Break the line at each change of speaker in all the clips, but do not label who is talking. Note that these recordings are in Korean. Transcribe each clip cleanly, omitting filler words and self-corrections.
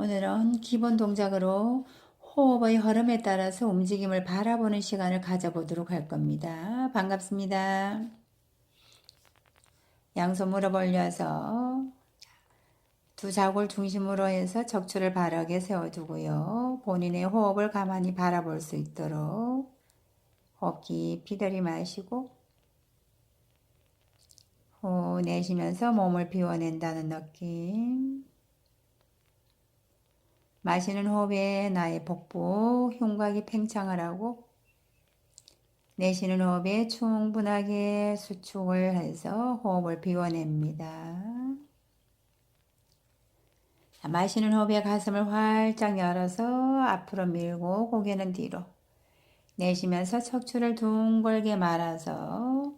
오늘은 기본 동작으로 호흡의 흐름에 따라서 움직임을 바라보는 시간을 가져보도록 할 겁니다. 반갑습니다. 양손 무릎 올려서 두 자골 중심으로 해서 척추를 바르게 세워두고요. 본인의 호흡을 가만히 바라볼 수 있도록 호흡 깊이 들이마시고 후 내쉬면서 몸을 비워낸다는 느낌. 마시는 호흡에 나의 복부, 흉곽이 팽창을 하고 내쉬는 호흡에 충분하게 수축을 해서 호흡을 비워냅니다. 마시는 호흡에 가슴을 활짝 열어서 앞으로 밀고 고개는 뒤로. 내쉬면서 척추를 둥글게 말아서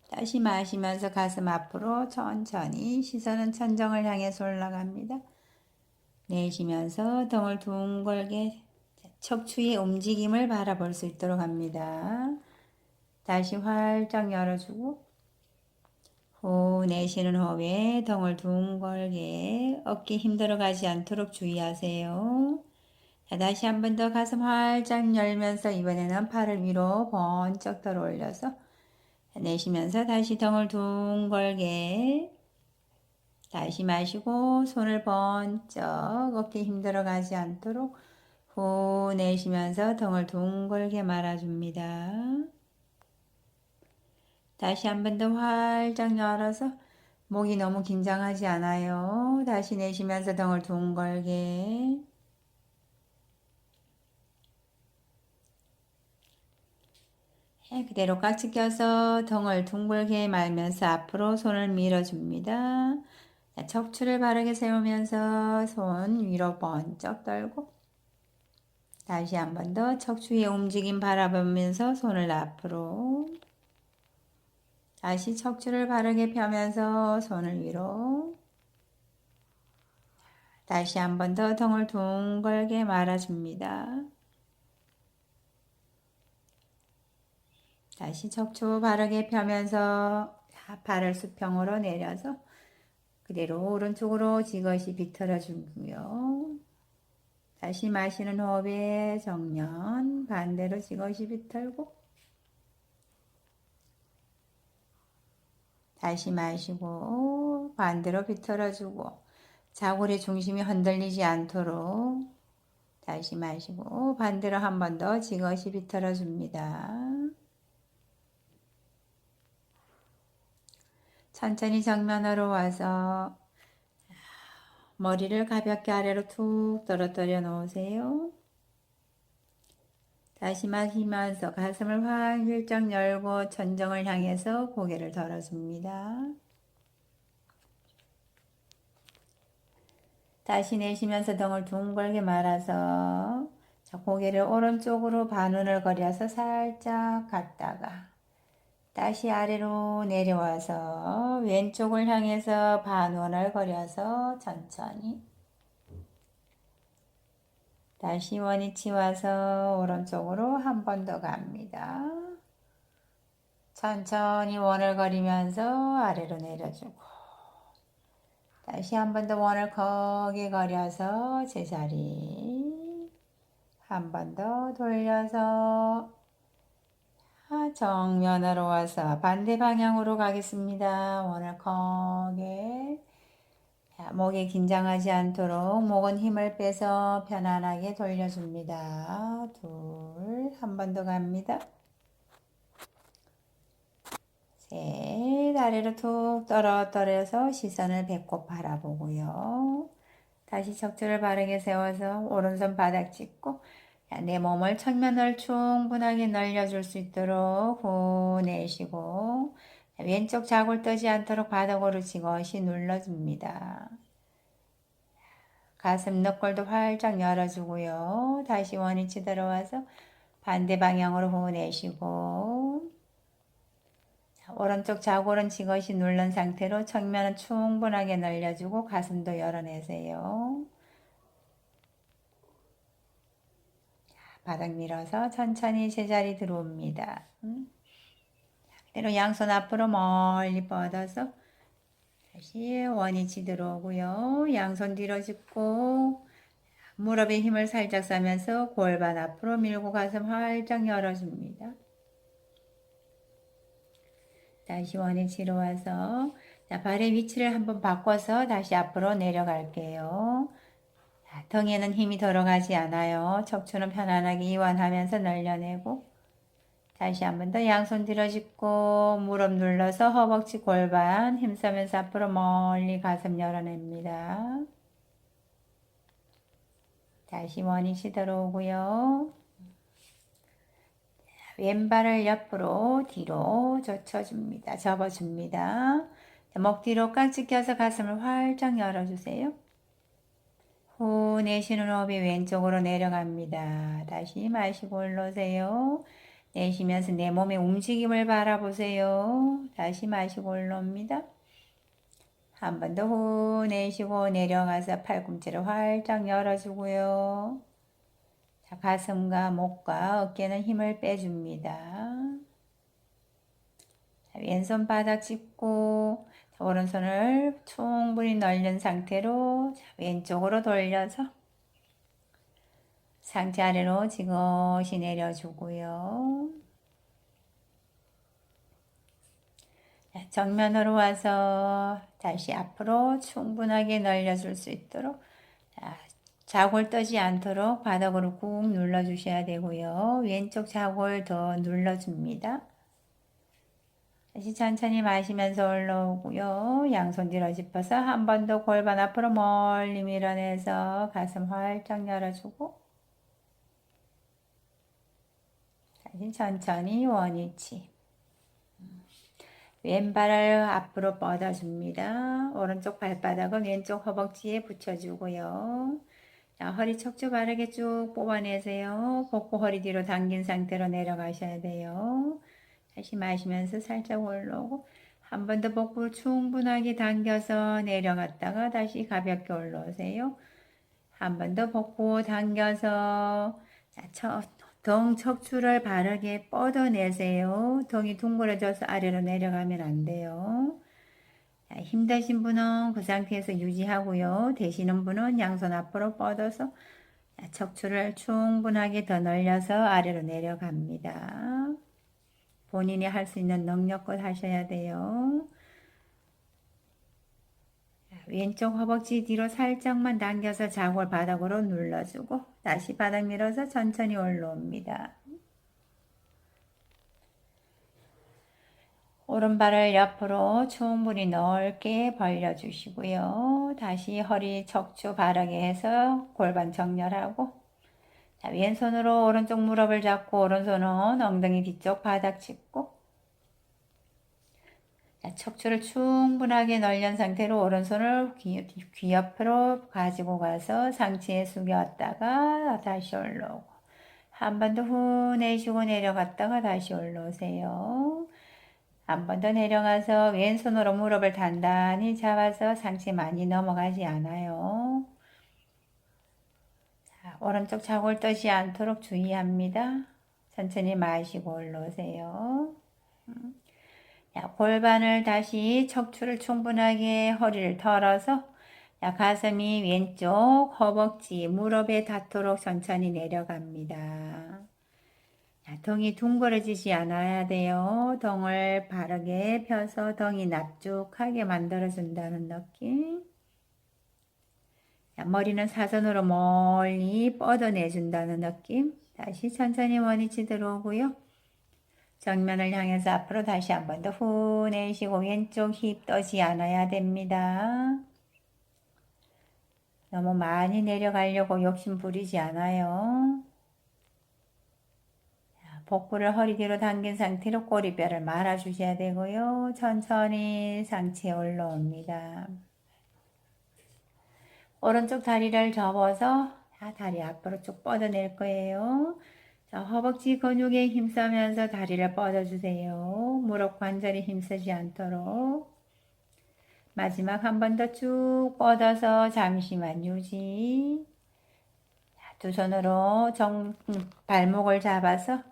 다시 마시면서 가슴 앞으로 천천히 시선은 천정을 향해서 올라갑니다. 내쉬면서 등을 둥글게 척추의 움직임을 바라볼 수 있도록 합니다. 다시 활짝 열어주고 후 내쉬는 호흡에 등을 둥글게 어깨 힘들어 가지 않도록 주의하세요. 다시 한 번 더 가슴 활짝 열면서 이번에는 팔을 위로 번쩍 들어 올려서 내쉬면서 다시 등을 둥글게 다시 마시고 손을 번쩍 어깨 힘들어 가지 않도록 후 내쉬면서 등을 둥글게 말아줍니다. 다시 한 번 더 활짝 열어서 목이 너무 긴장하지 않아요. 다시 내쉬면서 등을 둥글게 그대로 깍지 껴서 등을 둥글게 말면서 앞으로 손을 밀어줍니다. 척추를 바르게 세우면서 손 위로 번쩍 들고 다시 한 번 더 척추의 움직임 바라보면서 손을 앞으로 다시 척추를 바르게 펴면서 손을 위로 다시 한 번 더 등을 둥글게 말아줍니다. 다시 척추 바르게 펴면서 발을 수평으로 내려서 그대로 오른쪽으로 지그시 비틀어 주고요. 다시 마시는 호흡에 정면 반대로 지그시 비틀고 다시 마시고 반대로 비틀어주고 자골의 중심이 흔들리지 않도록 다시 마시고 반대로 한 번 더 지그시 비틀어줍니다. 천천히 정면으로 와서 머리를 가볍게 아래로 툭 떨어뜨려 놓으세요. 다시 마시면서 가슴을 활짝 열고 천정을 향해서 고개를 들어줍니다. 다시 내쉬면서 등을 둥글게 말아서 고개를 오른쪽으로 반운을 거려서 살짝 갔다가 다시 아래로 내려와서 왼쪽을 향해서 반운을 거려서 천천히 다시 원위치 와서 오른쪽으로 한 번 더 갑니다. 천천히 원을 그리면서 아래로 내려주고 다시 한 번 더 원을 거기 그려서 제자리 한 번 더 돌려서 정면으로 와서 반대 방향으로 가겠습니다. 원을 거기 목에 긴장하지 않도록 목은 힘을 빼서 편안하게 돌려줍니다. 둘, 한 번 더 갑니다. 셋, 아래로 툭 떨어뜨려서 시선을 배꼽 바라보고요. 다시 척추를 바르게 세워서 오른손 바닥 짚고 내 몸을 측면을 충분하게 늘려줄 수 있도록 후 내쉬고 왼쪽 자골 뜨지 않도록 바닥으로 지그시 눌러줍니다. 가슴 너골도 활짝 열어주고요. 다시 원위치 들어와서 반대 방향으로 후 내쉬고 오른쪽 자골은 지그시 누른 상태로 측면은 충분하게 늘려주고 가슴도 열어내세요. 바닥 밀어서 천천히 제자리 들어옵니다. 그대로 양손 앞으로 멀리 뻗어서 다시 원위치 들어오고요. 양손 뒤로 짚고 무릎에 힘을 살짝 싸면서 골반 앞으로 밀고 가슴 활짝 열어줍니다. 다시 원위치로 와서 자, 발의 위치를 한번 바꿔서 다시 앞으로 내려갈게요. 자, 등에는 힘이 들어가지 않아요. 척추는 편안하게 이완하면서 늘려내고 다시 한번 더 양손 들어짚고 무릎 눌러서 허벅지 골반 힘쓰면서 앞으로 멀리 가슴 열어냅니다. 다시 원위치 들어오고요. 왼발을 옆으로 뒤로 젖혀줍니다. 접어줍니다. 목 뒤로 깍지 껴서 가슴을 활짝 열어주세요. 후 내쉬는 호흡이 왼쪽으로 내려갑니다. 다시 마시고 올라오세요. 내쉬면서 내 몸의 움직임을 바라보세요. 다시 마시고 올라옵니다. 한 번 더 후 내쉬고 내려가서 팔꿈치를 활짝 열어주고요. 자, 가슴과 목과 어깨는 힘을 빼줍니다. 자, 왼손 바닥 짚고 자, 오른손을 충분히 널린 상태로 자, 왼쪽으로 돌려서 상체 아래로 지그시 내려주고요. 자, 정면으로 와서 다시 앞으로 충분하게 늘려줄 수 있도록 자, 자골 떠지 않도록 바닥으로 꾹 눌러주셔야 되고요. 왼쪽 자골 더 눌러줍니다. 다시 천천히 마시면서 올라오고요. 양손 뒤로 짚어서 한 번 더 골반 앞으로 멀리 밀어내서 가슴 활짝 열어주고 다시 천천히 원위치. 왼발을 앞으로 뻗어줍니다. 오른쪽 발바닥은 왼쪽 허벅지에 붙여주고요. 자, 허리 척추 바르게 쭉 뽑아내세요. 복부 허리 뒤로 당긴 상태로 내려가셔야 돼요. 다시 마시면서 살짝 올라오고 한 번 더 복부 충분하게 당겨서 내려갔다가 다시 가볍게 올라오세요. 한 번 더 복부 당겨서 자, 등 척추를 바르게 뻗어내세요. 등이 둥그러져서 아래로 내려가면 안 돼요. 자, 힘드신 분은 그 상태에서 유지하고요. 되시는 분은 양손 앞으로 뻗어서 척추를 충분하게 더 늘려서 아래로 내려갑니다. 본인이 할 수 있는 능력껏 하셔야 돼요. 왼쪽 허벅지 뒤로 살짝만 당겨서 자골 바닥으로 눌러주고 다시 바닥 밀어서 천천히 올라옵니다. 오른발을 옆으로 충분히 넓게 벌려주시고요. 다시 허리 척추 바르게 해서 골반 정렬하고 자, 왼손으로 오른쪽 무릎을 잡고 오른손은 엉덩이 뒤쪽 바닥 짚고 자, 척추를 충분하게 늘린 상태로 오른손을 귀 옆으로 가지고 가서 상체에 숙였다가 다시 올라오고 한 번 더 후 내쉬고 내려갔다가 다시 올라오세요. 한 번 더 내려가서 왼손으로 무릎을 단단히 잡아서 상체 많이 넘어가지 않아요. 자, 오른쪽 자골 떠지 않도록 주의합니다. 천천히 마시고 올라오세요. 자, 골반을 다시 척추를 충분하게 허리를 털어서 자, 가슴이 왼쪽 허벅지 무릎에 닿도록 천천히 내려갑니다. 자, 등이 둥그러지지 않아야 돼요. 등을 바르게 펴서 등이 납죽하게 만들어준다는 느낌. 자, 머리는 사선으로 멀리 뻗어내준다는 느낌. 다시 천천히 원위치 들어오고요. 정면을 향해서 앞으로 다시 한 번 더 후 내쉬고 왼쪽 힙 떠지 않아야 됩니다. 너무 많이 내려가려고 욕심 부리지 않아요. 복부를 허리 뒤로 당긴 상태로 꼬리뼈를 말아주셔야 되고요. 천천히 상체에 올라옵니다. 오른쪽 다리를 접어서 다리 앞으로 쭉 뻗어낼 거예요. 자, 허벅지 근육에 힘쓰면서 다리를 뻗어주세요. 무릎 관절에 힘쓰지 않도록. 마지막 한 번 더 쭉 뻗어서 잠시만 유지. 자, 두 손으로 발목을 잡아서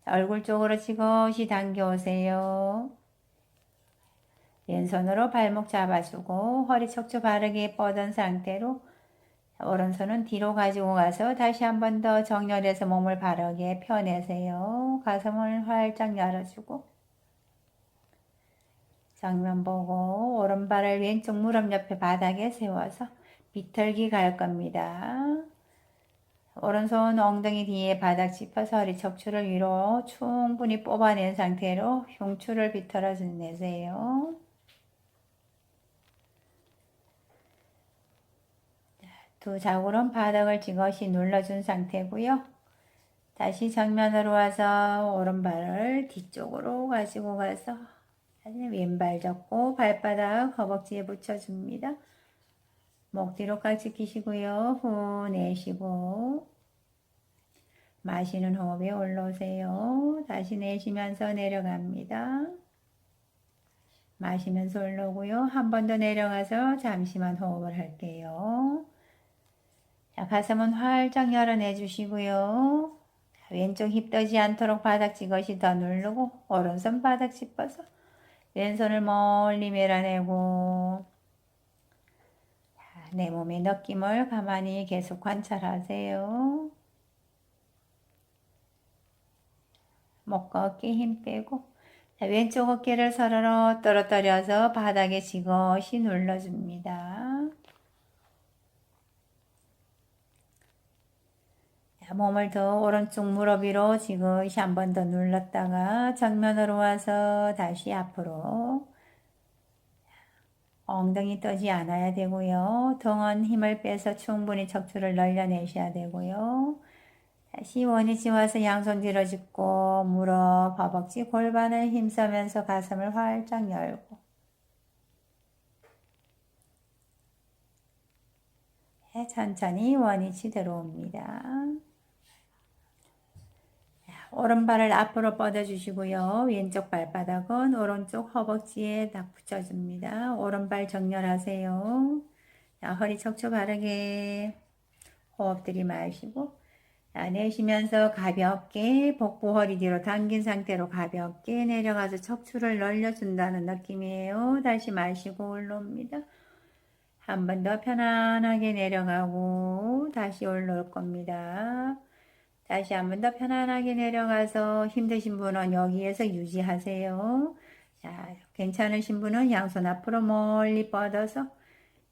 얼굴 쪽으로 지그시 당겨오세요. 왼손으로 발목 잡아주고 허리 척추 바르게 뻗은 상태로 오른손은 뒤로 가지고 가서 다시 한 번 더 정렬해서 몸을 바르게 펴내세요. 가슴을 활짝 열어주고 정면 보고 오른발을 왼쪽 무릎 옆에 바닥에 세워서 비틀기 갈 겁니다. 오른손 엉덩이 뒤에 바닥 짚어서 허리 척추를 위로 충분히 뽑아낸 상태로 흉추를 비틀어 내세요. 두 자구름 바닥을 지그시 눌러준 상태고요. 다시 정면으로 와서 오른발을 뒤쪽으로 가지고 가서 왼발 접고 발바닥 허벅지에 붙여줍니다. 목 뒤로 꽉 지키시고요. 후 내쉬고 마시는 호흡에 올라오세요. 다시 내쉬면서 내려갑니다. 마시면서 올라오고요. 한 번 더 내려가서 잠시만 호흡을 할게요. 자, 가슴은 활짝 열어내 주시고요. 왼쪽 힙 떠지 않도록 바닥 지그시 더 누르고 오른손 바닥 짚어서 왼손을 멀리 밀어내고 내 몸의 느낌을 가만히 계속 관찰하세요. 목과 어깨 힘 빼고 왼쪽 어깨를 서로 떨어뜨려서 바닥에 지그시 눌러줍니다. 몸을 더 오른쪽 무릎 위로 지그시 한 번 더 눌렀다가 정면으로 와서 다시 앞으로 엉덩이 떠지 않아야 되고요. 등은 힘을 빼서 충분히 척추를 늘려내셔야 되고요. 다시 원위치 와서 양손 뒤로 짚고 무릎, 허벅지, 골반을 힘쓰면서 가슴을 활짝 열고 천천히 원위치 들어옵니다. 오른발을 앞으로 뻗어주시고요. 왼쪽 발바닥은 오른쪽 허벅지에 딱 붙여줍니다. 오른발 정렬하세요. 자, 허리 척추 바르게 호흡 들이마시고 내쉬면서 가볍게 복부 허리 뒤로 당긴 상태로 가볍게 내려가서 척추를 늘려준다는 느낌이에요. 다시 마시고 올라옵니다. 한 번 더 편안하게 내려가고 다시 올라올 겁니다. 다시 한 번 더 편안하게 내려가서 힘드신 분은 여기에서 유지하세요. 자, 괜찮으신 분은 양손 앞으로 멀리 뻗어서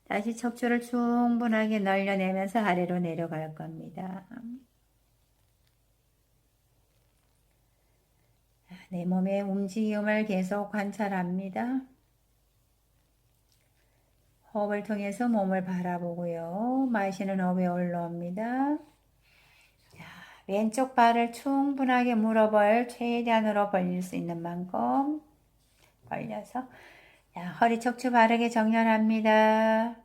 다시 척추를 충분하게 늘려내면서 아래로 내려갈 겁니다. 내 몸의 움직임을 계속 관찰합니다. 호흡을 통해서 몸을 바라보고요. 마시는 호흡에 올라옵니다. 자, 왼쪽 발을 충분하게 무릎을 최대한으로 벌릴 수 있는 만큼 벌려서 자, 허리 척추 바르게 정렬합니다.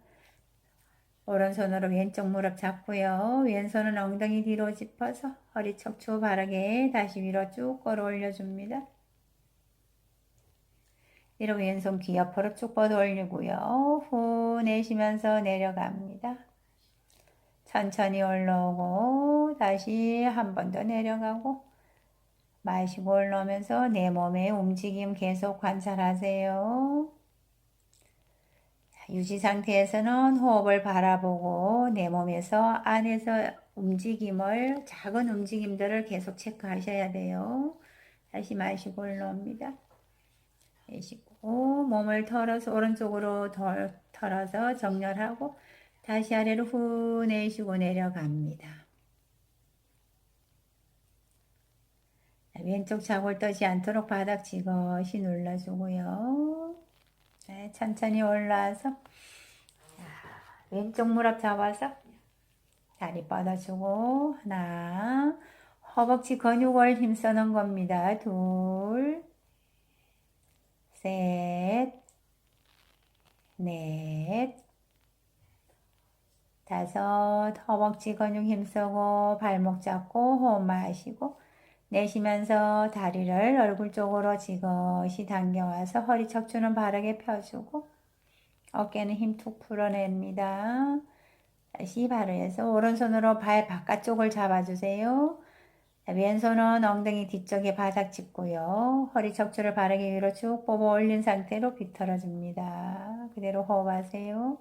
오른손으로 왼쪽 무릎 잡고요. 왼손은 엉덩이 뒤로 짚어서 허리 척추 바르게 다시 위로 쭉 끌어올려 줍니다. 뒤로 왼손 귀 옆으로 쭉 뻗어 올리고요. 후 내쉬면서 내려갑니다. 천천히 올라오고 다시 한 번 더 내려가고 마시고 올라오면서 내 몸의 움직임 계속 관찰하세요. 유지 상태에서는 호흡을 바라보고 내 몸에서 안에서 움직임을 작은 움직임들을 계속 체크하셔야 돼요. 다시 마시고 올라옵니다. 내쉬고 몸을 털어서 오른쪽으로 털어서 정렬하고 다시 아래로 후 내쉬고 내려갑니다. 왼쪽 자골 떠지 않도록 바닥 지그시 눌러주고요. 네, 천천히 올라와서 왼쪽 무릎 잡아서 다리 뻗어주고 하나 허벅지 근육을 힘쓰는 겁니다. 둘 셋 넷 다섯 허벅지 근육 힘쓰고 발목 잡고 호흡 마시고 내쉬면서 다리를 얼굴 쪽으로 지그시 당겨와서 허리 척추는 바르게 펴주고 어깨는 힘 툭 풀어냅니다. 다시 바로 해서 오른손으로 발 바깥쪽을 잡아주세요. 왼손은 엉덩이 뒤쪽에 바닥 짚고요. 허리 척추를 바르게 위로 쭉 뽑아 올린 상태로 비틀어줍니다. 그대로 호흡하세요.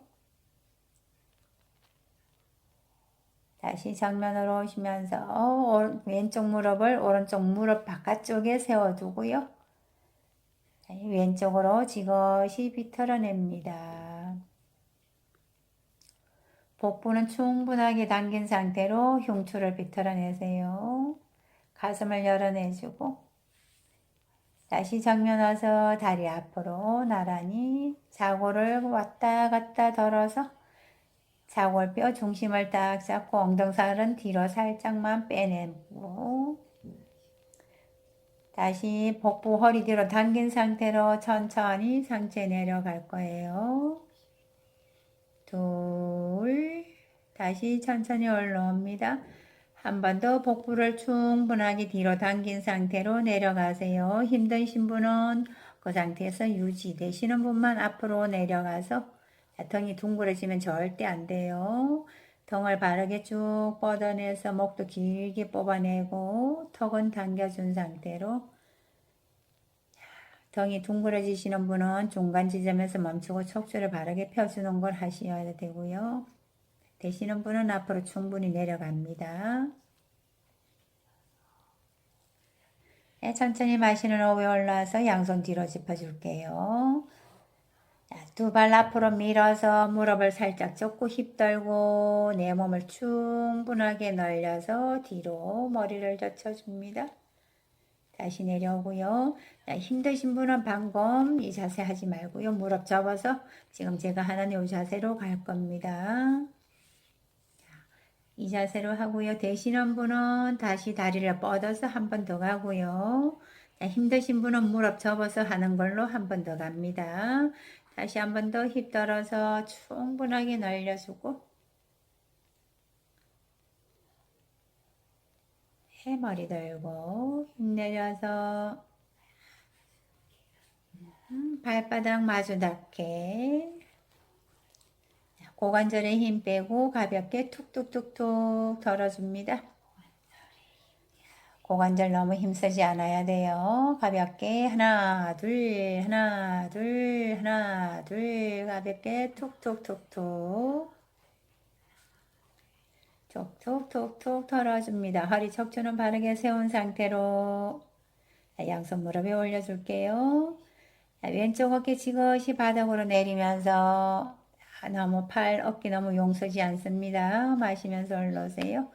다시 정면으로 오시면서 왼쪽 무릎을 오른쪽 무릎 바깥쪽에 세워두고요. 왼쪽으로 지그시 비틀어냅니다. 복부는 충분하게 당긴 상태로 흉추를 비틀어내세요. 가슴을 열어내주고 다시 정면 와서 다리 앞으로 나란히 자골을 왔다 갔다 덜어서 자골뼈 중심을 딱 잡고 엉덩살은 뒤로 살짝만 빼내고 다시 복부 허리 뒤로 당긴 상태로 천천히 상체 내려갈 거예요. 둘, 다시 천천히 올라옵니다. 한 번 더 복부를 충분하게 뒤로 당긴 상태로 내려가세요. 힘드신 분은 그 상태에서 유지되시는 분만 앞으로 내려가서 등이 둥그러지면 절대 안 돼요. 등을 바르게 쭉 뻗어내서 목도 길게 뽑아내고 턱은 당겨준 상태로 등이 둥그러지시는 분은 중간 지점에서 멈추고 척추를 바르게 펴주는 걸 하셔야 되고요. 되시는 분은 앞으로 충분히 내려갑니다. 네, 천천히 마시는 호흡에 올라와서 양손 뒤로 짚어줄게요. 두 발 앞으로 밀어서 무릎을 살짝 접고 힙 들고 내 몸을 충분하게 늘려서 뒤로 머리를 젖혀줍니다. 다시 내려오고요. 힘드신 분은 방금 이 자세 하지 말고요. 무릎 접어서 지금 제가 하는 이 자세로 갈 겁니다. 이 자세로 하고요. 되시는 분은 다시 다리를 뻗어서 한 번 더 가고요. 힘드신 분은 무릎 접어서 하는 걸로 한 번 더 갑니다. 다시 한 번 더 힙 들어서 충분하게 늘려주고 머리 들고 힘 내려서 발바닥 마주 닿게 고관절에 힘 빼고 가볍게 툭툭툭툭 덜어줍니다. 고관절 너무 힘쓰지 않아야 돼요. 가볍게 하나 둘 하나 둘 하나 둘 가볍게 툭툭툭툭 툭툭툭툭 털어줍니다. 허리 척추는 바르게 세운 상태로 양손 무릎에 올려줄게요. 왼쪽 어깨 지그시 바닥으로 내리면서 너무 어깨 너무 용서지 않습니다. 마시면서 올라오세요.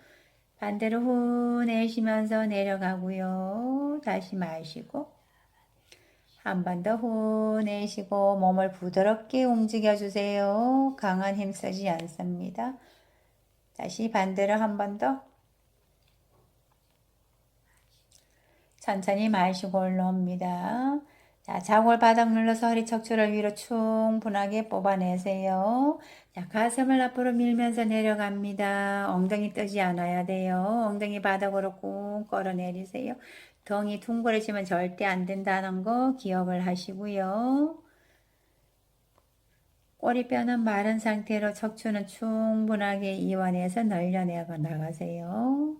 반대로 후 내쉬면서 내려가고요. 다시 마시고 한 번 더 후 내쉬고 몸을 부드럽게 움직여주세요. 강한 힘 쓰지 않습니다. 다시 반대로 한 번 더 천천히 마시고 올라옵니다. 자, 자골 바닥 눌러서 허리 척추를 위로 충분하게 뽑아내세요. 자, 가슴을 앞으로 밀면서 내려갑니다. 엉덩이 뜨지 않아야 돼요. 엉덩이 바닥으로 꾹 끌어내리세요. 덩이 둥그러지면 절대 안 된다는 거 기억을 하시고요. 꼬리뼈는 마른 상태로 척추는 충분하게 이완해서 늘려내가 나가세요.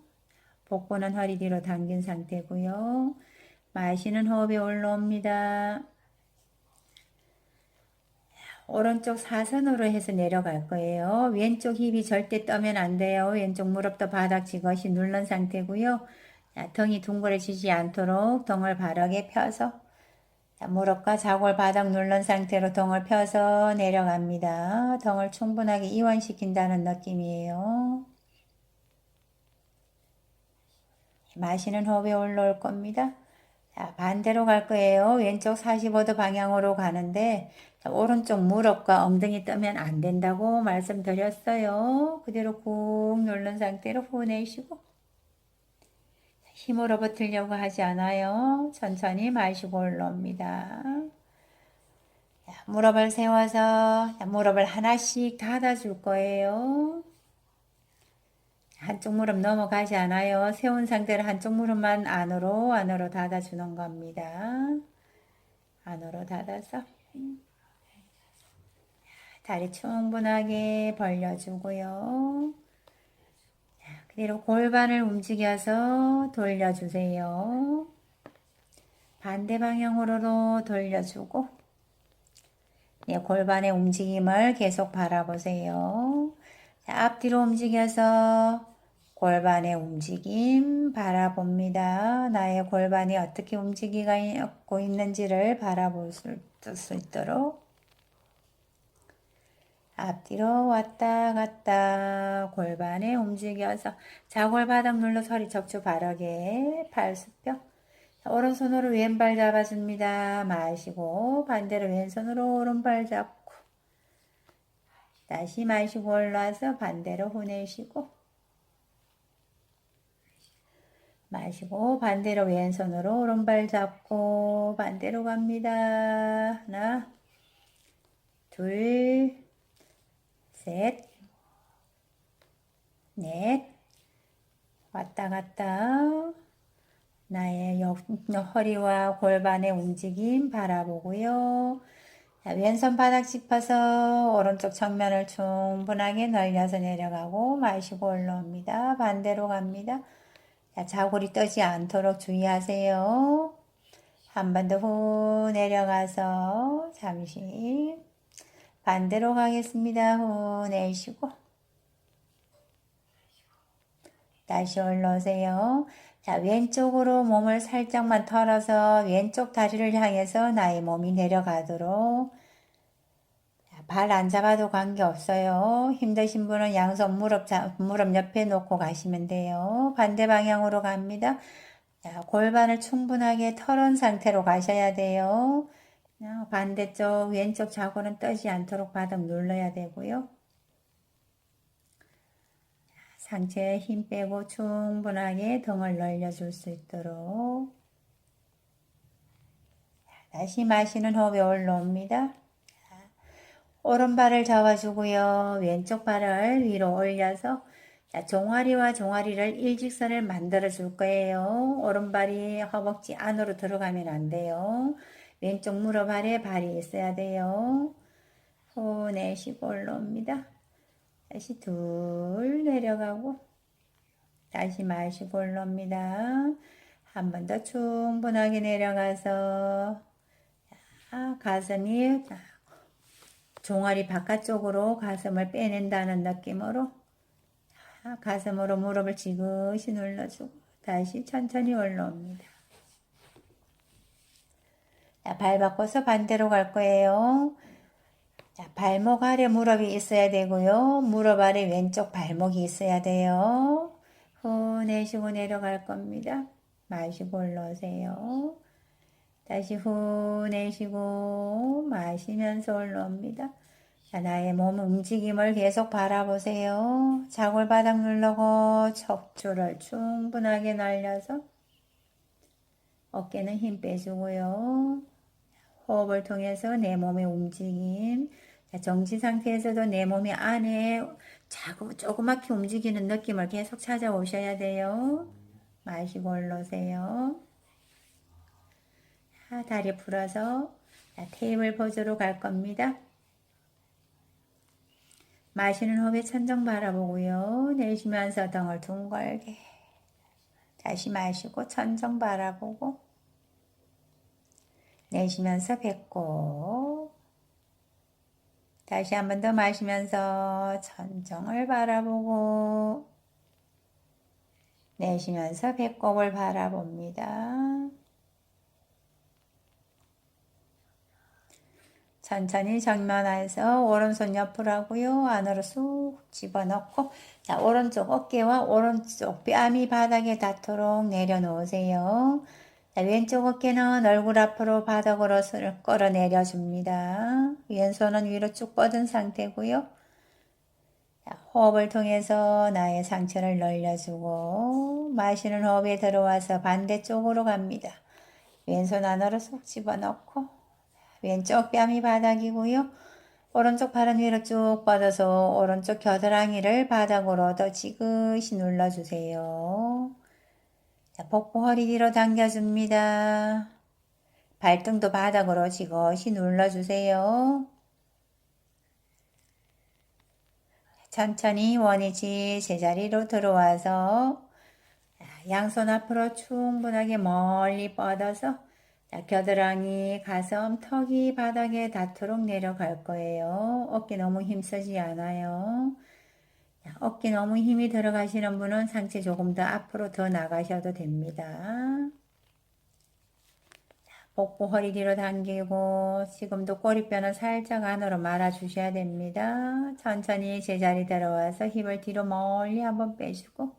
복부는 허리 뒤로 당긴 상태고요. 마시는 호흡이 올라옵니다. 오른쪽 사선으로 해서 내려갈 거예요. 왼쪽 힙이 절대 떠면 안 돼요. 왼쪽 무릎도 바닥 지그시 누른 상태고요. 자, 등이 둥그러지지 않도록 등을 바르게 펴서 자, 무릎과 자골 바닥 누른 상태로 등을 펴서 내려갑니다. 등을 충분하게 이완시킨다는 느낌이에요. 마시는 호흡이 올라올 겁니다. 자, 반대로 갈 거예요. 왼쪽 45도 방향으로 가는데 자, 오른쪽 무릎과 엉덩이 뜨면 안 된다고 말씀드렸어요. 그대로 꾹 누른 상태로 후 내쉬고 힘으로 버티려고 하지 않아요. 천천히 마시고 올라옵니다. 자, 무릎을 세워서 무릎을 하나씩 닫아줄 거예요. 한쪽 무릎 넘어가지 않아요. 세운 상태로 한쪽 무릎만 안으로 닫아주는 겁니다. 안으로 닫아서 다리 충분하게 벌려주고요. 그대로 골반을 움직여서 돌려주세요. 반대 방향으로도 돌려주고, 네, 골반의 움직임을 계속 바라보세요. 자, 앞뒤로 움직여서 골반의 움직임 바라봅니다. 나의 골반이 어떻게 움직이고 있는지를 바라볼 수 있도록 앞뒤로 왔다 갔다 골반에 움직여서 좌골바닥 눌러 허리 척추 바르게 팔수뼈. 오른손으로 왼발 잡아줍니다. 마시고 반대로 왼손으로 오른발 잡고 다시 마시고 올라와서 반대로 후내쉬고 마시고 반대로 왼손으로 오른발 잡고 반대로 갑니다. 하나, 둘, 셋, 넷, 왔다 갔다 나의 허리와 골반의 움직임 바라보고요. 자, 왼손 바닥 짚어서 오른쪽 정면을 충분하게 늘려서 내려가고 마시고 올라옵니다. 반대로 갑니다. 자, 자골이 떠지 않도록 주의하세요. 한 번 더 후 내려가서 잠시 반대로 가겠습니다. 후 내쉬고 다시 올라오세요. 자, 왼쪽으로 몸을 살짝만 털어서 왼쪽 다리를 향해서 나의 몸이 내려가도록 발 안 잡아도 관계없어요. 힘드신 분은 양손 무릎 옆에 놓고 가시면 돼요. 반대 방향으로 갑니다. 자, 골반을 충분하게 털은 상태로 가셔야 돼요. 반대쪽 왼쪽 좌골은 떠지 않도록 바닥 눌러야 되고요. 상체에 힘 빼고 충분하게 등을 늘려줄 수 있도록 다시 마시는 호흡에 올라옵니다. 오른발을 잡아주고요. 왼쪽 발을 위로 올려서 종아리와 종아리를 일직선을 만들어 줄 거예요. 오른발이 허벅지 안으로 들어가면 안 돼요. 왼쪽 무릎 아래 발이 있어야 돼요. 후 내쉬고 올라옵니다. 다시 둘 내려가고 다시 마시고 올라옵니다. 한 번 더 충분하게 내려가서 가슴이 종아리 바깥쪽으로 가슴을 빼낸다는 느낌으로 가슴으로 무릎을 지그시 눌러주고 다시 천천히 올라옵니다. 자, 발 바꿔서 반대로 갈 거예요. 자, 발목 아래 무릎이 있어야 되고요. 무릎 아래 왼쪽 발목이 있어야 돼요. 후 내쉬고 내려갈 겁니다. 마시고 올라오세요. 다시 후 내쉬고 마시면서 올라옵니다. 자, 나의 몸 움직임을 계속 바라보세요. 자골바닥 누르고 척추를 충분하게 날려서 어깨는 힘 빼주고요. 호흡을 통해서 내 몸의 움직임, 정지 상태에서도 내 몸이 안에 조그맣게 움직이는 느낌을 계속 찾아오셔야 돼요. 마시고 올라오세요. 다리 풀어서 테이블 포즈로 갈 겁니다. 마시는 호흡에 천정 바라보고요. 내쉬면서 등을 둥글게 다시 마시고 천정 바라보고 내쉬면서 배꼽 다시 한 번 더 마시면서 천정을 바라보고 내쉬면서 배꼽을 바라봅니다. 천천히 정면에서 오른손 옆으로 하고요. 안으로 쑥 집어넣고 자, 오른쪽 어깨와 오른쪽 뺨이 바닥에 닿도록 내려놓으세요. 자, 왼쪽 어깨는 얼굴 앞으로 바닥으로 끌어내려 줍니다. 왼손은 위로 쭉 뻗은 상태고요. 자, 호흡을 통해서 나의 상체를 늘려주고 마시는 호흡에 들어와서 반대쪽으로 갑니다. 왼손 안으로 쏙 집어넣고 왼쪽 뺨이 바닥이고요. 오른쪽 팔은 위로 쭉 뻗어서 오른쪽 겨드랑이를 바닥으로 더 지그시 눌러주세요. 자, 복부 허리 뒤로 당겨줍니다. 발등도 바닥으로 지그시 눌러주세요. 천천히 원위치 제자리로 들어와서 양손 앞으로 충분하게 멀리 뻗어서 겨드랑이, 가슴, 턱이 바닥에 닿도록 내려갈 거예요. 어깨 너무 힘쓰지 않아요. 어깨 너무 힘이 들어가시는 분은 상체 조금 더 앞으로 더 나가셔도 됩니다. 복부 허리 뒤로 당기고 지금도 꼬리뼈는 살짝 안으로 말아주셔야 됩니다. 천천히 제자리 들어와서 힙을 뒤로 멀리 한번 빼주고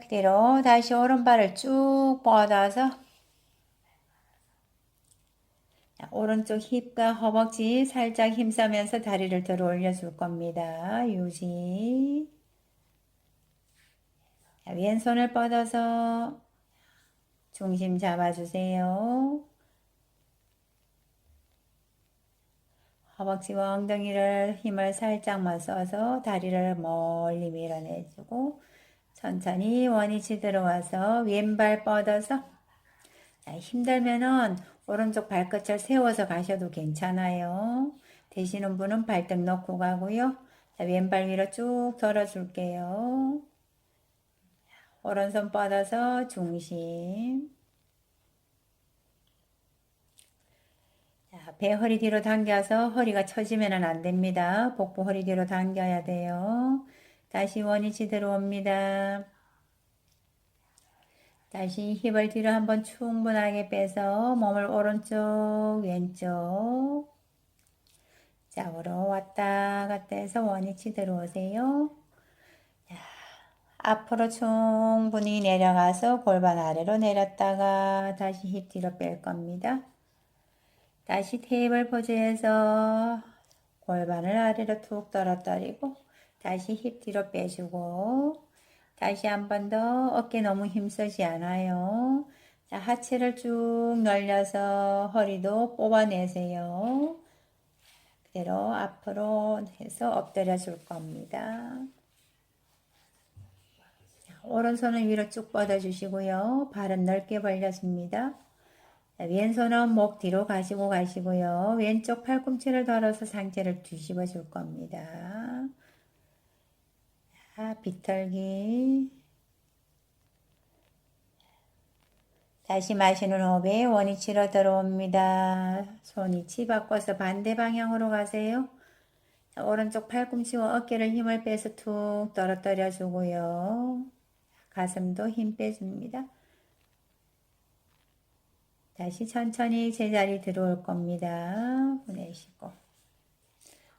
그대로 다시 오른발을 쭉 뻗어서 오른쪽 힙과 허벅지 살짝 힘싸면서 다리를 들어 올려줄 겁니다. 유지. 왼손을 뻗어서 중심 잡아주세요. 허벅지와 엉덩이를 힘을 살짝만 써서 다리를 멀리 밀어내주고 천천히 원위치 들어와서 왼발 뻗어서 힘들면은 오른쪽 발끝을 세워서 가셔도 괜찮아요. 되시는 분은 발등 넣고 가고요. 왼발 위로 쭉 들어줄게요. 오른손 뻗어서 중심. 배 허리 뒤로 당겨서 허리가 처지면 안 됩니다. 복부 허리 뒤로 당겨야 돼요. 다시 원위치 들어옵니다. 다시 힙을 뒤로 한번 충분하게 빼서 몸을 오른쪽 왼쪽 좌우로 왔다 갔다 해서 원위치 들어오세요. 앞으로 충분히 내려가서 골반 아래로 내렸다가 다시 힙 뒤로 뺄 겁니다. 다시 테이블 포즈에서 골반을 아래로 툭 떨어뜨리고 다시 힙 뒤로 빼주고 다시 한 번 더 어깨 너무 힘쓰지 않아요. 자, 하체를 쭉 늘려서 허리도 뽑아내세요. 그대로 앞으로 해서 엎드려 줄 겁니다. 오른손은 위로 쭉 뻗어주시고요. 발은 넓게 벌려줍니다. 왼손은 목 뒤로 가지고 가시고요. 왼쪽 팔꿈치를 덜어서 상체를 뒤집어 줄 겁니다. 비틀기. 다시 마시는 호흡에 원위치로 들어옵니다. 손위치 바꿔서 반대 방향으로 가세요. 오른쪽 팔꿈치와 어깨를 힘을 빼서 툭 떨어뜨려 주고요. 가슴도 힘 빼줍니다. 다시 천천히 제자리 들어올 겁니다. 보내시고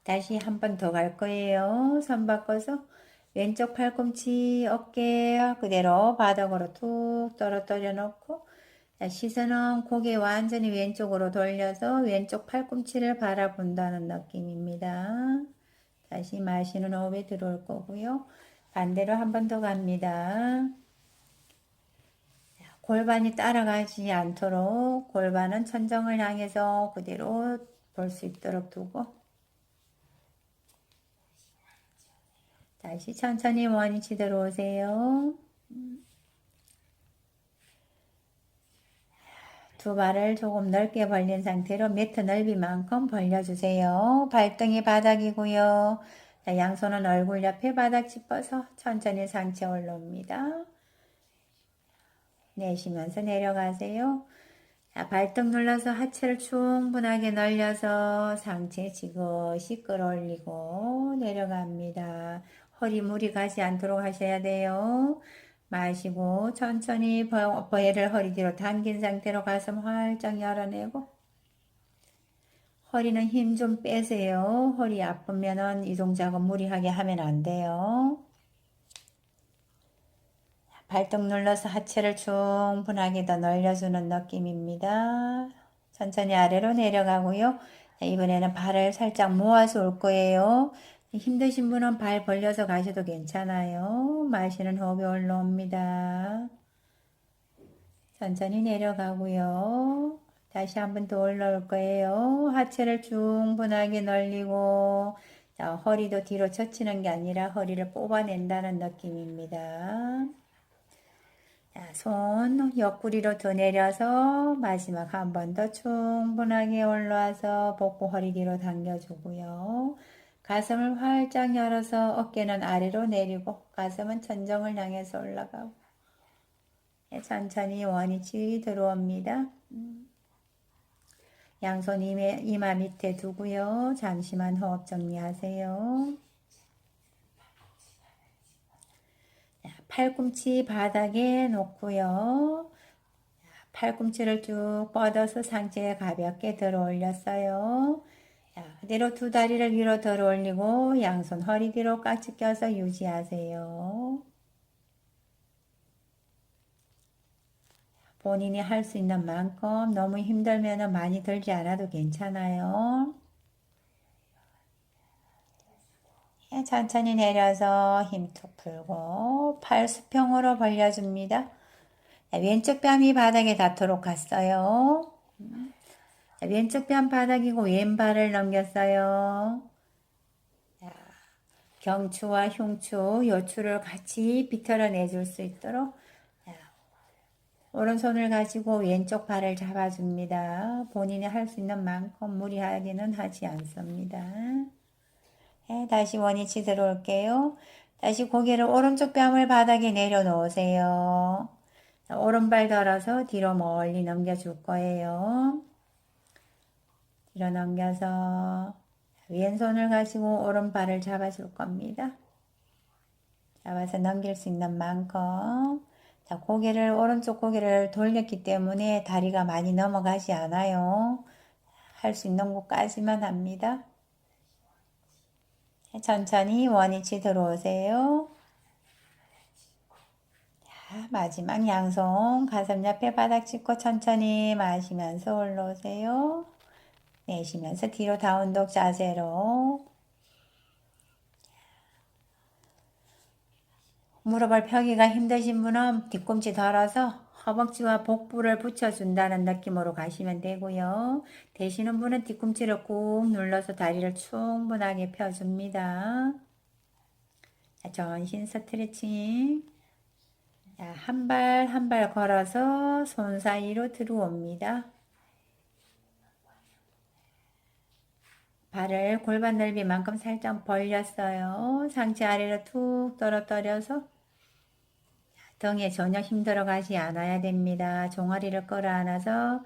다시 한 번 더 갈 거예요. 손 바꿔서 왼쪽 팔꿈치 어깨 그대로 바닥으로 툭 떨어뜨려 놓고 시선은 고개 완전히 왼쪽으로 돌려서 왼쪽 팔꿈치를 바라본다는 느낌입니다. 다시 마시는 호흡에 들어올 거고요. 반대로 한 번 더 갑니다. 골반이 따라가지 않도록 골반은 천정을 향해서 그대로 볼 수 있도록 두고 다시 천천히 원위치 들어오세요. 두 발을 조금 넓게 벌린 상태로 매트 넓이만큼 벌려주세요. 발등이 바닥이고요. 자, 양손은 얼굴 옆에 바닥 짚어서 천천히 상체 올라옵니다. 내쉬면서 내려가세요. 자, 발등 눌러서 하체를 충분하게 늘려서 상체 지그시 끌어올리고 내려갑니다. 허리 무리 가지 않도록 하셔야 돼요. 마시고 천천히 배를 허리 뒤로 당긴 상태로 가슴 활짝 열어내고 허리는 힘 좀 빼세요. 허리 아프면은 이 동작은 무리하게 하면 안 돼요. 발등 눌러서 하체를 충분하게 더 늘려주는 느낌입니다. 천천히 아래로 내려가고요. 이번에는 발을 살짝 모아서 올 거예요. 힘드신 분은 발 벌려서 가셔도 괜찮아요. 마시는 호흡이 올라옵니다. 천천히 내려가고요. 다시 한 번 더 올라올 거예요. 하체를 충분하게 늘리고 자, 허리도 뒤로 젖히는 게 아니라 허리를 뽑아낸다는 느낌입니다. 자, 손 옆구리로 더 내려서 마지막 한 번 더 충분하게 올라와서 복부 허리 뒤로 당겨주고요. 가슴을 활짝 열어서 어깨는 아래로 내리고 가슴은 천정을 향해서 올라가고 천천히 원위치 들어옵니다. 양손 이마 밑에 두고요. 잠시만 호흡 정리하세요. 팔꿈치 바닥에 놓고요. 팔꿈치를 쭉 뻗어서 상체에 가볍게 들어 올렸어요. 그대로 두 다리를 위로 들어 올리고 양손 허리 뒤로 깍지 껴서 유지하세요. 본인이 할 수 있는 만큼 너무 힘들면 많이 들지 않아도 괜찮아요. 천천히 내려서 힘 툭 풀고 팔 수평으로 벌려줍니다. 왼쪽 뺨이 바닥에 닿도록 갔어요. 왼쪽 뺨 바닥이고 왼발을 넘겼어요. 경추와 흉추, 요추를 같이 비틀어내 줄 수 있도록 오른손을 가지고 왼쪽 발을 잡아줍니다. 본인이 할 수 있는 만큼 무리하게는 하지 않습니다. 다시 원위치 들어올게요. 다시 고개를 오른쪽 뺨을 바닥에 내려놓으세요. 오른발 들어서 뒤로 멀리 넘겨줄 거예요. 뒤로 넘겨서 왼손을 가지고 오른발을 잡아줄 겁니다. 잡아서 넘길 수 있는 만큼. 자, 오른쪽 고개를 돌렸기 때문에 다리가 많이 넘어가지 않아요. 할 수 있는 곳까지만 합니다. 천천히 원위치 들어오세요. 자, 마지막 양손 가슴 옆에 바닥 짚고 천천히 마시면서 올라오세요. 내쉬면서 뒤로 다운독 자세로. 무릎을 펴기가 힘드신 분은 뒤꿈치 덜어서 허벅지와 복부를 붙여준다는 느낌으로 가시면 되고요. 되시는 분은 뒤꿈치를 꾹 눌러서 다리를 충분하게 펴줍니다. 자, 전신 스트레칭. 한 발 한 발 걸어서 손 사이로 들어옵니다. 발을 골반 넓이만큼 살짝 벌렸어요. 상체 아래로 툭 떨어뜨려서 등에 전혀 힘들어 가지 않아야 됩니다. 종아리를 끌어안아서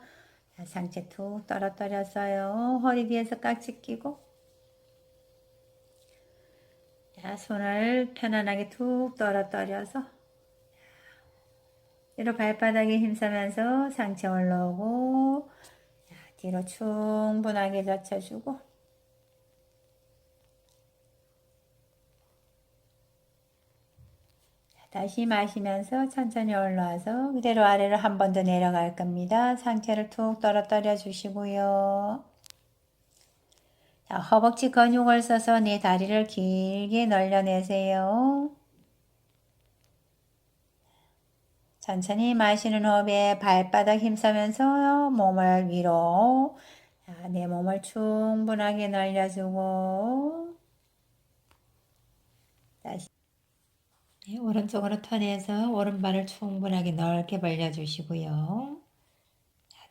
상체 툭 떨어뜨렸어요. 허리 뒤에서 깍지 끼고 손을 편안하게 툭 떨어뜨려서 뒤로 발바닥에 힘쓰면서 상체 올라오고 뒤로 충분하게 젖혀주고 다시 마시면서 천천히 올라와서 그대로 아래로 한 번 더 내려갈 겁니다. 상체를 툭 떨어뜨려 주시고요. 자, 허벅지 근육을 써서 내 다리를 길게 늘려내세요. 천천히 마시는 호흡에 발바닥 힘쓰면서 몸을 위로 내 몸을 충분하게 늘려주고 다시 오른쪽으로 턴해서 오른발을 충분하게 넓게 벌려주시고요.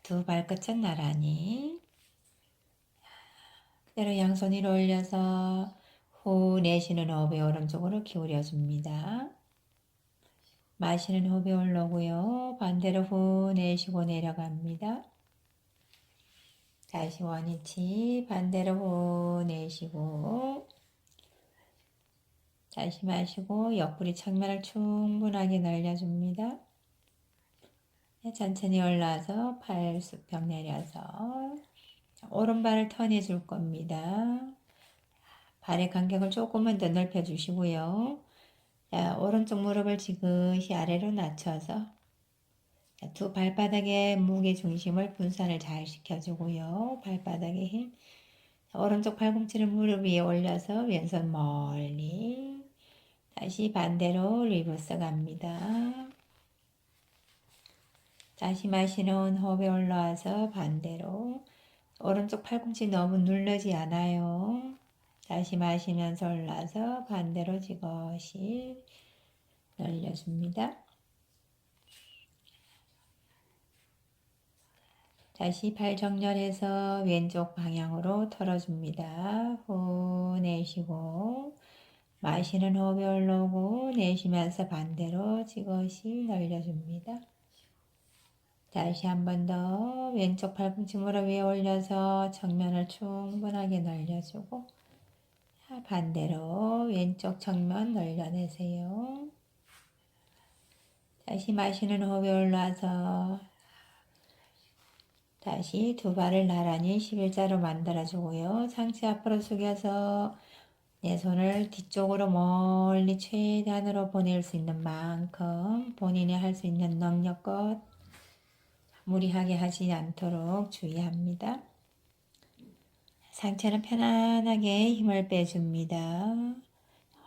두 발끝은 나란히 그대로 양손 위로 올려서 후 내쉬는 호흡에 오른쪽으로 기울여줍니다. 마시는 호흡에 올라오고요. 반대로 후 내쉬고 내려갑니다. 다시 원위치 반대로 후 내쉬고 다시 마시고 옆구리 측면을 충분하게 늘려줍니다. 천천히 올라와서 팔 수평 내려서 오른발을 턴해 줄 겁니다. 발의 간격을 조금만 더 넓혀 주시고요. 자, 오른쪽 무릎을 지그시 아래로 낮춰서 두 발바닥의 무게 중심을 분산을 잘 시켜주고요. 발바닥에 힘. 오른쪽 팔꿈치를 무릎 위에 올려서 왼손 멀리. 다시 반대로 리버스 갑니다. 다시 마시는 호흡에 올라와서 반대로. 오른쪽 팔꿈치 너무 누르지 않아요. 다시 마시면서 올라서 반대로 지그시 늘려줍니다. 다시 발 정렬해서 왼쪽 방향으로 털어줍니다. 후 내쉬고 마시는 호흡이 올라오고 내쉬면서 반대로 지그시 늘려줍니다. 다시 한 번 더 왼쪽 팔꿈치 무릎 위에 올려서 정면을 충분하게 늘려주고 반대로 왼쪽 정면 늘려내세요. 다시 마시는 호흡이 올라와서 다시 두 발을 나란히 11자로 만들어주고요. 상체 앞으로 숙여서 내 손을 뒤쪽으로 멀리 최대한으로 보낼 수 있는 만큼 본인이 할 수 있는 능력껏 무리하게 하지 않도록 주의합니다. 상체는 편안하게 힘을 빼줍니다.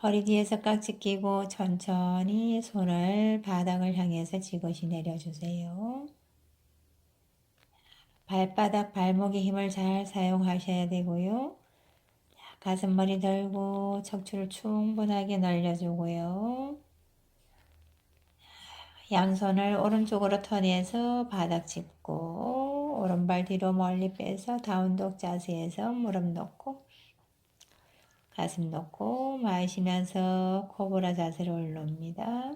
허리 뒤에서 깍지 끼고 천천히 손을 바닥을 향해서 지그시 내려주세요. 발바닥, 발목에 힘을 잘 사용하셔야 되고요. 가슴머리 들고 척추를 충분하게 늘려주고요. 양손을 오른쪽으로 터내서 바닥 짚고 오른발 뒤로 멀리 빼서 다운독 자세에서 무릎 놓고 가슴 놓고 마시면서 코브라 자세로 올라옵니다.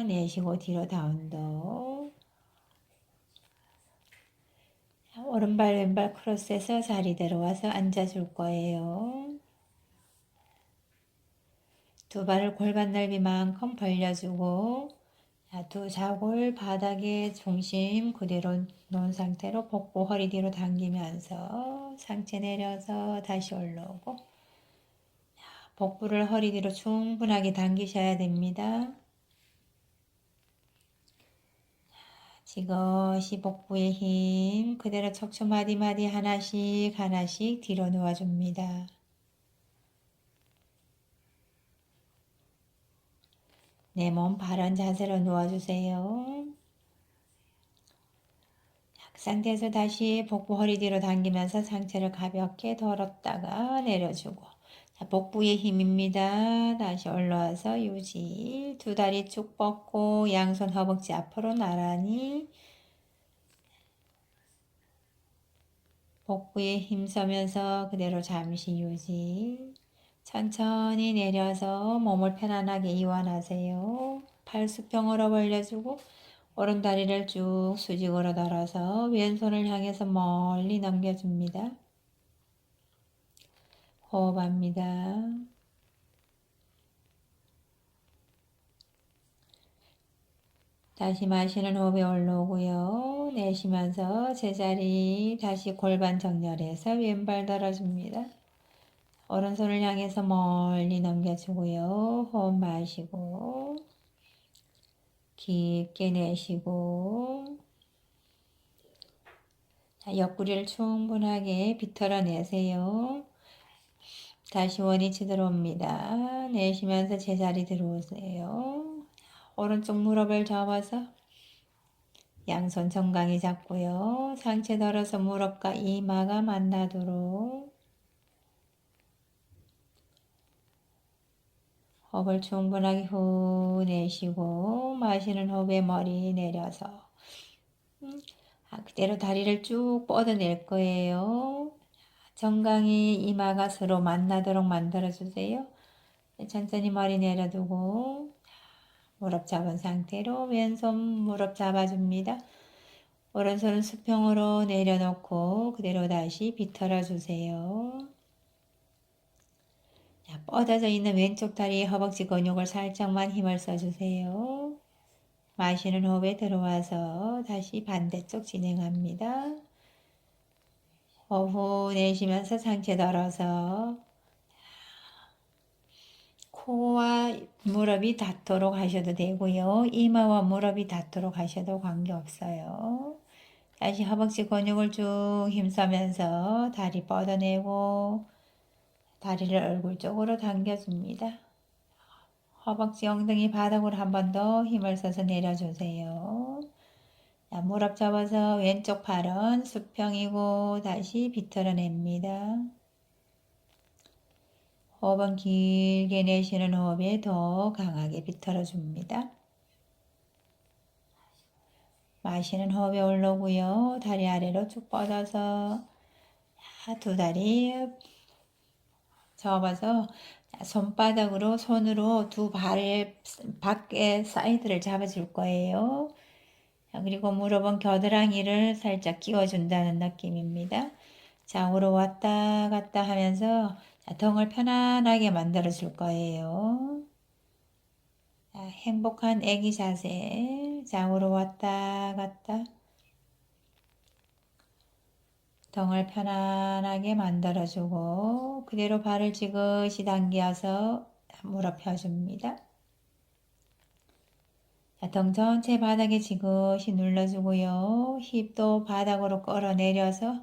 내쉬고 뒤로 다운독. 오른발 왼발 크로스해서 자리대로 와서 앉아줄 거예요. 두 발을 골반 넓이만큼 벌려주고 두 자골 바닥에 중심 그대로 놓은 상태로 복부 허리 뒤로 당기면서 상체 내려서 다시 올라오고 복부를 허리 뒤로 충분하게 당기셔야 됩니다. 지그시 복부의 힘 그대로 척추 마디마디 하나씩 하나씩 뒤로 놓아줍니다. 내 몸 바른 자세로 누워주세요. 그 상태에서 다시 복부 허리 뒤로 당기면서 상체를 가볍게 덜었다가 내려주고 복부의 힘입니다. 다시 올라와서 유지. 두 다리 쭉 뻗고 양손 허벅지 앞으로 나란히 복부에 힘써면서 그대로 잠시 유지. 천천히 내려서 몸을 편안하게 이완하세요. 팔 수평으로 벌려주고 오른다리를 쭉 수직으로 들어서 왼손을 향해서 멀리 넘겨줍니다. 호흡합니다. 다시 마시는 호흡이 올라오고요. 내쉬면서 제자리 다시 골반 정렬해서 왼발 들어줍니다. 오른손을 향해서 멀리 넘겨주고요. 호흡 마시고 깊게 내쉬고 옆구리를 충분하게 비틀어내세요. 다시 원위치 들어옵니다. 내쉬면서 제자리 들어오세요. 오른쪽 무릎을 접어서 양손 정강이 잡고요. 상체 들어서 무릎과 이마가 만나도록 호흡을 충분하게 후 내쉬고 마시는 호흡에 머리 내려서 그대로 다리를 쭉 뻗어낼 거예요. 정강이 이마가 서로 만나도록 만들어주세요. 천천히 머리 내려두고 무릎 잡은 상태로 왼손 무릎 잡아줍니다. 오른손은 수평으로 내려놓고 그대로 다시 비틀어 주세요. 뻗어져 있는 왼쪽 다리 허벅지 근육을 살짝만 힘을 써주세요. 마시는 호흡에 들어와서 다시 반대쪽 진행합니다. 호흡 내쉬면서 상체 들어서 코와 무릎이 닿도록 하셔도 되고요. 이마와 무릎이 닿도록 하셔도 관계없어요. 다시 허벅지 근육을 쭉 힘써면서 다리 뻗어내고 다리를 얼굴 쪽으로 당겨줍니다. 허벅지 엉덩이 바닥으로 한 번 더 힘을 써서 내려주세요. 자, 무릎 접어서 왼쪽 팔은 수평이고 다시 비틀어냅니다. 호흡은 길게 내쉬는 호흡에 더 강하게 비틀어줍니다. 마시는 호흡에 올라오고요. 다리 아래로 쭉 뻗어서 두 다리 접어서 손바닥으로 손으로 두 발의 밖에 사이드를 잡아줄 거예요. 그리고 무릎은 겨드랑이를 살짝 끼워준다는 느낌입니다. 좌우로 왔다 갔다 하면서 등을 편안하게 만들어 줄 거예요. 행복한 애기 자세. 좌우로 왔다 갔다. 등을 편안하게 만들어주고 그대로 발을 지그시 당겨서 무릎 펴줍니다. 등 전체 바닥에 지그시 눌러주고요. 힙도 바닥으로 끌어내려서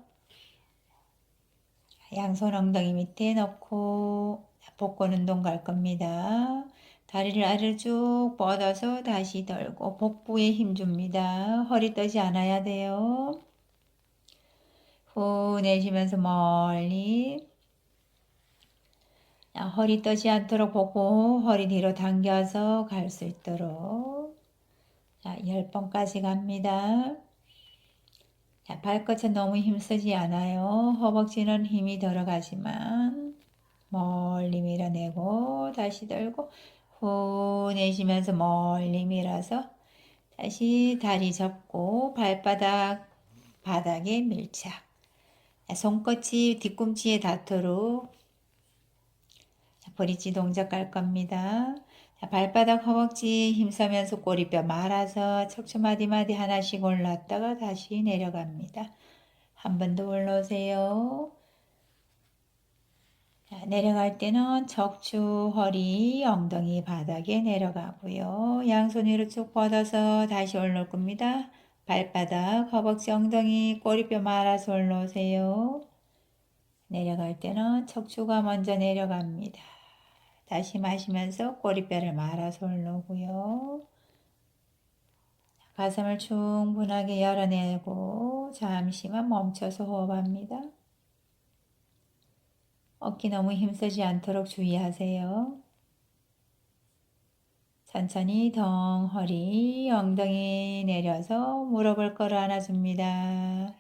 양손 엉덩이 밑에 넣고 복근 운동 갈 겁니다. 다리를 아래로 쭉 뻗어서 다시 들고 복부에 힘 줍니다. 허리 떠지 않아야 돼요. 후 내쉬면서 멀리 허리 떠지 않도록 복부 허리 뒤로 당겨서 갈 수 있도록 10번까지 갑니다. 발끝은 너무 힘쓰지 않아요. 허벅지는 힘이 들어가지만 멀리 밀어내고 다시 들고 후 내쉬면서 멀리 밀어서 다시 다리 접고 발바닥 바닥에 밀착. 손끝이 뒤꿈치에 닿도록 브릿지 동작 갈 겁니다. 발바닥 허벅지 힘쓰면서 꼬리뼈 말아서 척추 마디마디 하나씩 올랐다가 다시 내려갑니다. 한 번 더 올라오세요. 내려갈 때는 척추, 허리, 엉덩이 바닥에 내려가고요. 양손 위로 쭉 뻗어서 다시 올라올 겁니다. 발바닥, 허벅지, 엉덩이, 꼬리뼈 말아서 올라오세요. 내려갈 때는 척추가 먼저 내려갑니다. 다시 마시면서 꼬리뼈를 말아서 올라오고요. 가슴을 충분하게 열어내고 잠시만 멈춰서 호흡합니다. 어깨 너무 힘쓰지 않도록 주의하세요. 천천히 등, 허리, 엉덩이 내려서 무릎을 끌어 안아줍니다.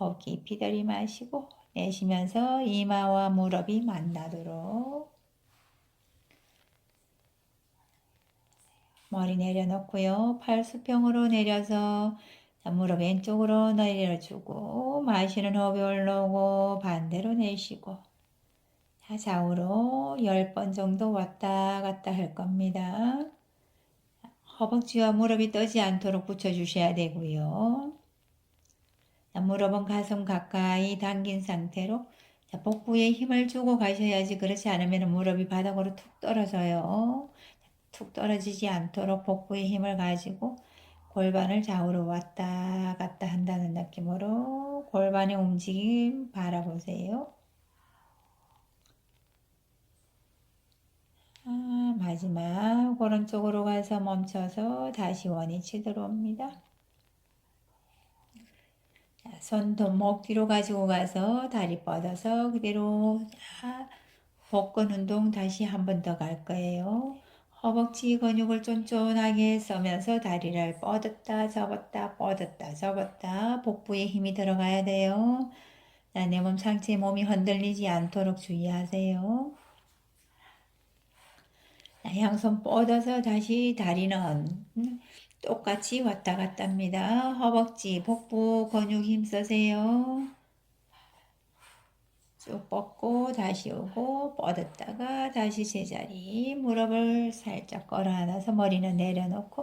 호흡 깊이 들이마시고 내쉬면서 이마와 무릎이 만나도록 머리 내려놓고요. 팔 수평으로 내려서 무릎 왼쪽으로 내려주고 마시는 호흡이 올라오고 반대로 내쉬고 좌우로 10번 정도 왔다 갔다 할 겁니다. 허벅지와 무릎이 떠지 않도록 붙여주셔야 되고요. 무릎은 가슴 가까이 당긴 상태로 복부에 힘을 주고 가셔야지 그렇지 않으면 무릎이 바닥으로 툭 떨어져요. 툭 떨어지지 않도록 복부에 힘을 가지고 골반을 좌우로 왔다 갔다 한다는 느낌으로 골반의 움직임 바라보세요. 마지막 오른쪽으로 가서 멈춰서 다시 원위치 들어옵니다. 손 목 뒤로 가지고 가서 다리 뻗어서 그대로 복근 운동 다시 한 번 더 갈 거예요. 허벅지 근육을 쫀쫀하게 써면서 다리를 뻗었다 접었다 뻗었다 접었다 복부에 힘이 들어가야 돼요. 내 몸 상체 몸이 흔들리지 않도록 주의하세요. 양손 뻗어서 다시 다리는 똑같이 왔다 갔다 합니다. 허벅지, 복부 근육 힘쓰세요. 쭉 뻗고 다시 오고 뻗었다가 다시 제자리 무릎을 살짝 걸어 안아서 머리는 내려놓고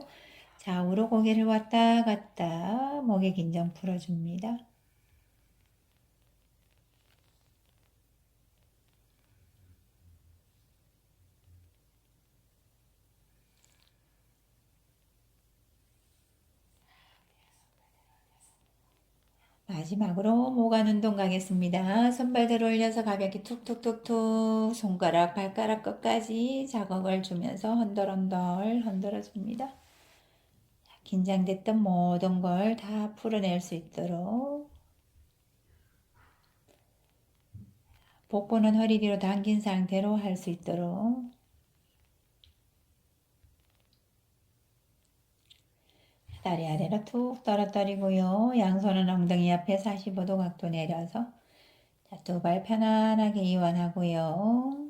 좌우로 고개를 왔다 갔다 목의 긴장 풀어줍니다. 마지막으로 모관 운동 가겠습니다. 손발들 올려서 가볍게 툭툭툭툭 손가락 발가락 끝까지 자극을 주면서 흔들흔들 흔들어줍니다. 긴장됐던 모든 걸 다 풀어낼 수 있도록 복부는 허리 뒤로 당긴 상태로 할 수 있도록 다리 아래로 툭 떨어뜨리고요. 양손은 엉덩이 앞에 45도 각도 내려서 두 발 편안하게 이완하고요.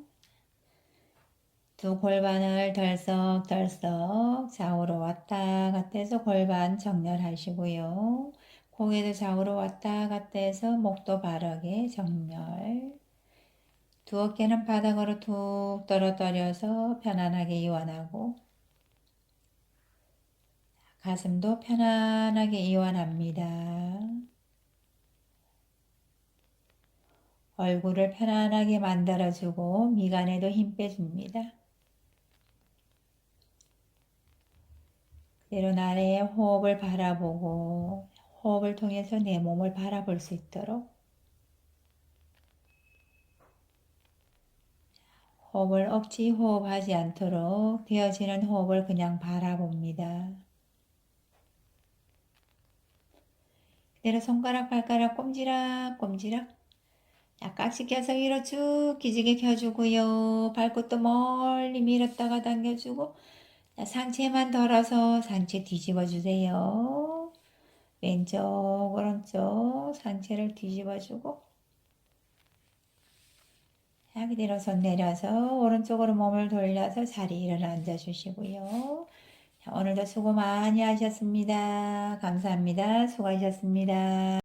두 골반을 덜썩덜썩 좌우로 왔다 갔다 해서 골반 정렬하시고요. 고개도 좌우로 왔다 갔다 해서 목도 바르게 정렬. 두 어깨는 바닥으로 툭 떨어뜨려서 편안하게 이완하고 가슴도 편안하게 이완합니다. 얼굴을 편안하게 만들어주고 미간에도 힘 빼줍니다. 그대로 나의 호흡을 바라보고 호흡을 통해서 내 몸을 바라볼 수 있도록 호흡을 억지 호흡하지 않도록 되어지는 호흡을 그냥 바라봅니다. 그대로 손가락 발가락 꼼지락꼼지락 약간씩 껴서 위로 쭉 기지개 켜주고요. 발끝도 멀리 밀었다가 당겨주고 상체만 덜어서 상체 뒤집어 주세요. 왼쪽 오른쪽 상체를 뒤집어 주고 그대로 손 내려서 오른쪽으로 몸을 돌려서 자리를 앉아 주시고요. 오늘도 수고 많이 하셨습니다. 감사합니다. 수고하셨습니다.